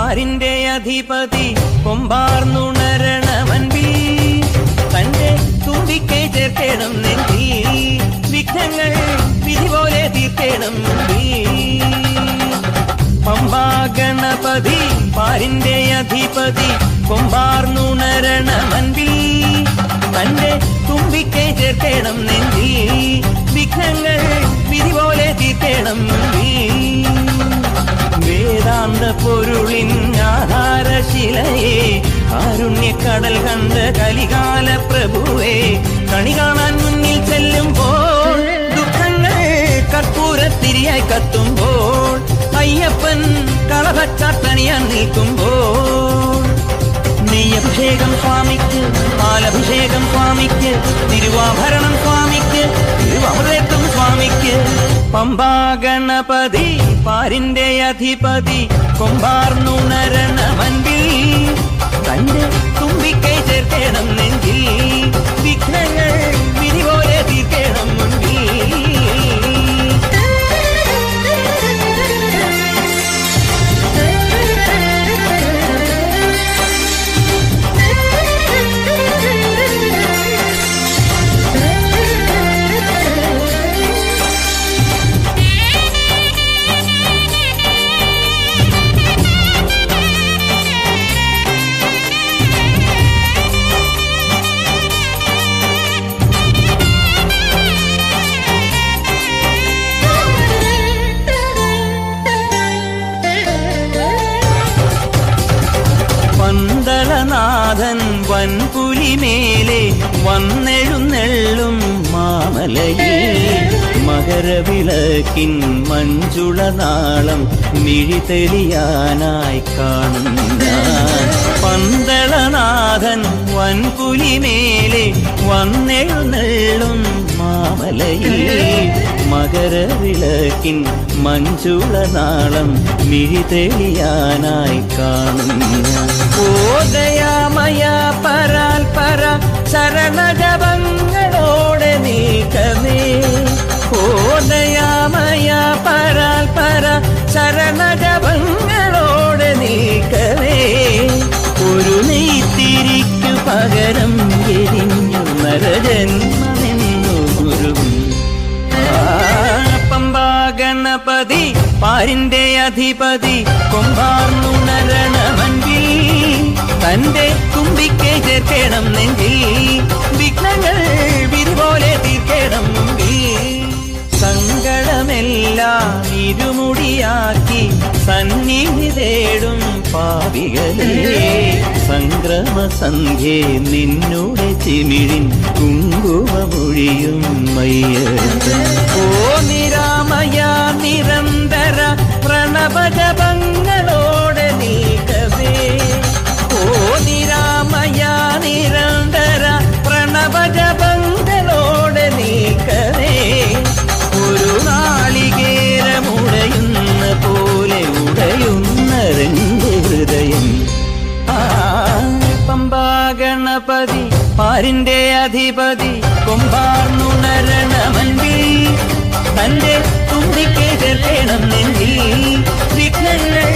പാരിന്റെ അധിപതി കൊമ്പാർന്നുണരണമൻപിൽ തന്റെ തുമ്പിക്കൈ ചേർക്കണം നെഞ്ചിൽ വിഘ്നങ്ങൾ വിധി പോലെ തീർക്കണം പമ്പാ ഗണപതി പാരിന്റെ അധിപതി കൊമ്പാർന്നുണരണമൻപിൽ തന്റെ തുമ്പിക്കൈ ചേർക്കണം നെഞ്ചിൽ വിഘ്നങ്ങൾ വിധി പോലെ തീർക്കണം വേദാന്ത പൊരുളിൻ ആധാരശിലയെ കാരുണ്യക്കടൽ കണ്ട കലികാല പ്രഭുവേ കണി കാണാൻ മുന്നിൽ ചെല്ലുമ്പോൾ ദുഃഖങ്ങൾ കർപ്പൂരത്തിരിയായി കത്തുമ്പോൾ അയ്യപ്പൻ കളഭച്ചാട്ടണിയാൻ നിൽക്കുമ്പോൾ നെയ്യഭിഷേകം സ്വാമിക്ക് പാലഭിഷേകം സ്വാമിക്ക് തിരുവാഭരണം സ്വാമിക്ക് തിരുവമൃതത്വം സ്വാമിക്ക് പമ്പാ ഗണപതി പാരിന്റെ അധിപതി കൊമ്പാർന്നുണരണമൻപിൽ തന്റെ തുമ്പിക്കൈ ചേർക്കണം നെഞ്ചിൽ വിഘ്നങ്ങൾ വിധി പോലെ തീർക്കണം മുൻപിൽ പന്തളനാഥൻ വൻപുലിമേലെ വന്നെഴുന്നെള്ളും മാമലയിൽ മകരവിളക്കിൻ മഞ്ജുളനാളം മിഴിതെളിയാനായി കാണുന്ന പന്തളനാഥൻ വൻപുലിമേലെ വന്നെഴുന്നെള്ളും മാമലയിൽ മകരവിളക്കിൻ മഞ്ജുളനാളം മിഴിതെളിയാനായി കാണുന്ന ഓ ദയാമയ പരാൽ പര ശരണജപങ്ങളോടെ നീക്കമേ ഓ ദയാമയ പരാൽ പര ശരണജപങ്ങളോടെ നീക്കമേ ഒരു നെയ്ത്തിരിക്കു പകരം എരിഞ്ഞു നരജന്മമെന്നു ഗുരുവും പമ്പാ ഗണപതി പാരിന്റെ അധിപതി കൊമ്പാർന്നുണരണമൻപിൽ തന്റെ തുമ്പിക്കൈ ചേർക്കണം നെഞ്ചിൽ വിഘ്നങ്ങൾ വിധി പോലെ തീർക്കണം സങ്കടമെല്ലാം ഇരുമുടിയാക്കി സന്നിധി തേടും പാപികളെ സംക്രമസന്ധ്യേ നിന്നോടെ ചിമിഴിൻ കുങ്കുമമൊഴിയും മയ്യപ്പൻ ഓ നിരാമയ നിരന്തര പ്രണവജപങ്ങളോടെ നീക്കവേ ഓ നിരാമയ നിരന്തര പ്രണവജപങ്ങളോടെ നീക്കവേ ഒരു നാളികേരമുടയുന്ന പോലെ ഉടയുന്ന രണ്ട് ഹൃദയം പമ്പാ ഗണപതി പാരിന്റെ അധിപതി കൊമ്പാർന്നുണരണമൻപിൽ തന്റെ തുമ്പിക്കൈ ചേർക്കണം നെഞ്ചിൽ വിഘ്നങ്ങൾ